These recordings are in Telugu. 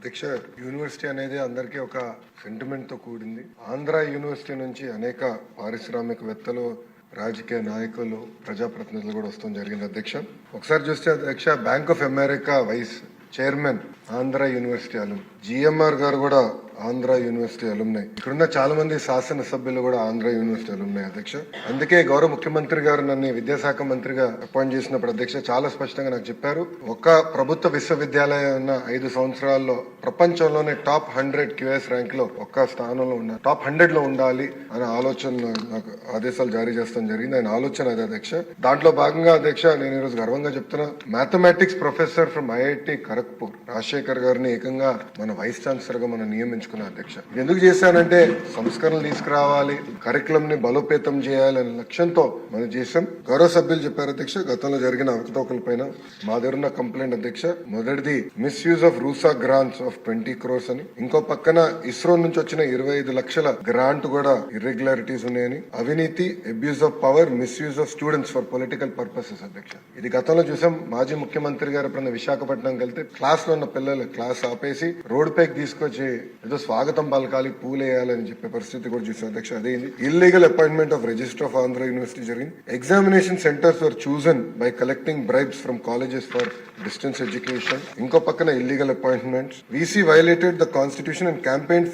అధ్యక్ష, యూనివర్సిటీ అనేది అందరికీ ఒక సెంటిమెంట్ తో కూడింది. ఆంధ్ర యూనివర్సిటీ నుంచి అనేక పారిశ్రామికవేత్తలు, రాజకీయ నాయకులు, ప్రజాప్రతినిధులు కూడా వస్తాం జరిగింది అధ్యక్ష. ఒకసారి చూస్తే అధ్యక్ష, bank of America vice chairman Andhra university alum, GMR గారు కూడా ఆంధ్ర యూనివర్సిటీ అలుమ్నాయి. ఇక్కడున్న చాలా మంది శాసనసభ్యులు కూడా ఆంధ్ర యూనివర్సిటీ అలుమ్నాయి అధ్యక్ష. అందుకే గౌరవ ముఖ్యమంత్రి గారు నన్ను విద్యాశాఖ మంత్రిగా అపాయింట్ చేసినప్పుడు అధ్యక్ష చాలా స్పష్టంగా నాకు చెప్పారు, ఒక ప్రభుత్వ విశ్వవిద్యాలయం 5 సంవత్సరాల్లో ప్రపంచంలోనే టాప్ 100 క్యూఎస్ ర్యాంక్ లో ఒక్క స్థానంలో ఉన్న టాప్ 100 లో ఉండాలి అనే ఆలోచన నాకు ఆదేశాలు జారీ చేస్తాం జరిగింది. ఆయన ఆలోచన అదే అధ్యక్ష. దాంట్లో భాగంగా అధ్యక్ష, నేను ఈరోజు గర్వంగా చెప్తున్నా, mathematics professor from IIT Kharagpur Rajasekhar గారిని ఏకంగా మన వైస్ ఛాన్సలర్ గా మనం నియమించుకున్నాం అధ్యక్ష. ఎందుకు చేశానంటే సంస్కరణలు తీసుకురావాలి, కరికులం ని బలోపేతం చేయాలి అనే లక్ష్యంతో మనం చేశాం. గౌరవ సభ్యులు చెప్పారు అధ్యక్ష, గతంలో జరిగిన అవకతవకల పైన మా దగ్గర ఉన్న కంప్లైంట్ అధ్యక్ష. మొదటిది misuse of RUSA grants of 20 crores అని, ఇంకో పక్కన ఇస్రో నుంచి వచ్చిన 25 లక్షల గ్రాంట్ కూడా ఇర్రెగ్యులారిటీస్ ఉన్నాయని, అవినీతి, abuse of power, misuse of students for political purposes అధ్యక్ష. ఇది గతంలో చూసాం. మాజీ ముఖ్యమంత్రి గారు ఎప్పుడన్నా విశాఖపట్నం వెళ్తే క్లాస్ లో ఉన్న పిల్లలు క్లాస్ ఆపేసి రోడ్ పైకి తీసుకొచ్చి ఏదో స్వాగతం పలకాలి, పూలేయాలని చెప్పే పరిస్థితి కూడా చూసాం అధ్యక్ష. అదేంది illegal appointment of register of Andhra university జరిగింది. Examination centres were chosen by collecting bribes from colleges for distance education. ఇంకో పక్కన illegal appointments. VC violated the constitution and campaign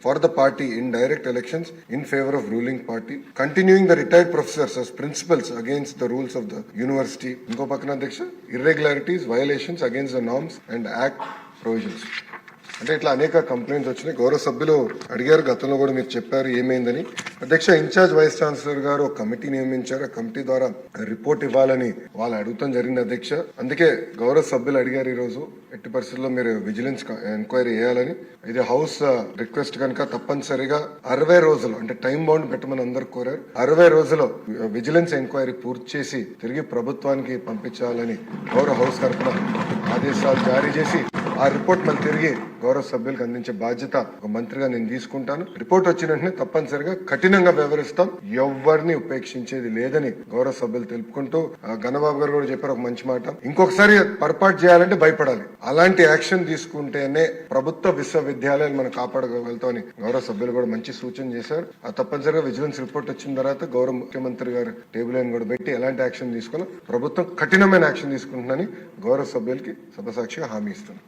for the party in direct elections in favour of ruling party, continuing the retired professors as principals against the rules of the university. ఇంకో పక్కన అధ్యక్ష, irregularities, violations against the norms and act provisions. అంటే ఇట్లా అనేక కంప్లైంట్స్ వచ్చినాయి. గౌరవ సభ్యులు అడిగారు, గతంలో కూడా మీరు చెప్పారు ఏమైందని. అధ్యక్ష, ఇన్ఛార్జ్ వైస్ ఛాన్సలర్ గారు ఒక కమిటీ నియమించారు. ఆ కమిటీ ద్వారా రిపోర్ట్ ఇవ్వాలని వాళ్ళు అడుగుతాం జరిగింది అధ్యక్ష. అందుకే గౌరవ సభ్యులు అడిగారు ఈ రోజు, ఎట్టి పరిస్థితుల్లో మీరు విజిలెన్స్ ఎంక్వైరీ చేయాలని. ఇది హౌస్ రిక్వెస్ట్ కనుక తప్పనిసరిగా 60 రోజులు అంటే టైం బౌండ్ పెట్టమని అందరు కోరారు. 60 రోజుల్లో విజిలెన్స్ ఎంక్వైరీ పూర్తి చేసి తిరిగి ప్రభుత్వానికి పంపించాలని గౌరవ హౌస్ తరఫున ఆదేశాలు జారీ చేసి ఆ రిపోర్ట్ మళ్ళీ తిరిగి గౌరవ సభ్యులకు అందించే బాధ్యత ఒక మంత్రిగా నేను తీసుకుంటాను. రిపోర్ట్ వచ్చిన వెంటనే తప్పనిసరిగా కఠినంగా వ్యవహరిస్తాం, ఎవరిని ఉపేక్షించేది లేదని గౌరవ సభ్యులు తెలుపుకుంటూ, గణబాబు గారు కూడా చెప్పారు ఒక మంచి మాట, ఇంకొకసారి పొరపాటు చేయాలంటే భయపడాలి, అలాంటి యాక్షన్ తీసుకుంటేనే ప్రభుత్వ విశ్వవిద్యాలయాలు మనం కాపాడగలుగుతామని గౌరవ సభ్యులు కూడా మంచి సూచన చేశారు. ఆ తప్పనిసరిగా విజిలెన్స్ రిపోర్ట్ వచ్చిన తర్వాత గౌరవ ముఖ్యమంత్రి గారు టేబుల్ లైన్ కూడా పెట్టి ఎలాంటి యాక్షన్ తీసుకోవాలో ప్రభుత్వం కఠినమైన యాక్షన్ తీసుకుంటుందని గౌరవ సభ్యులకి సభసాక్షిగా హామీ ఇస్తున్నాను.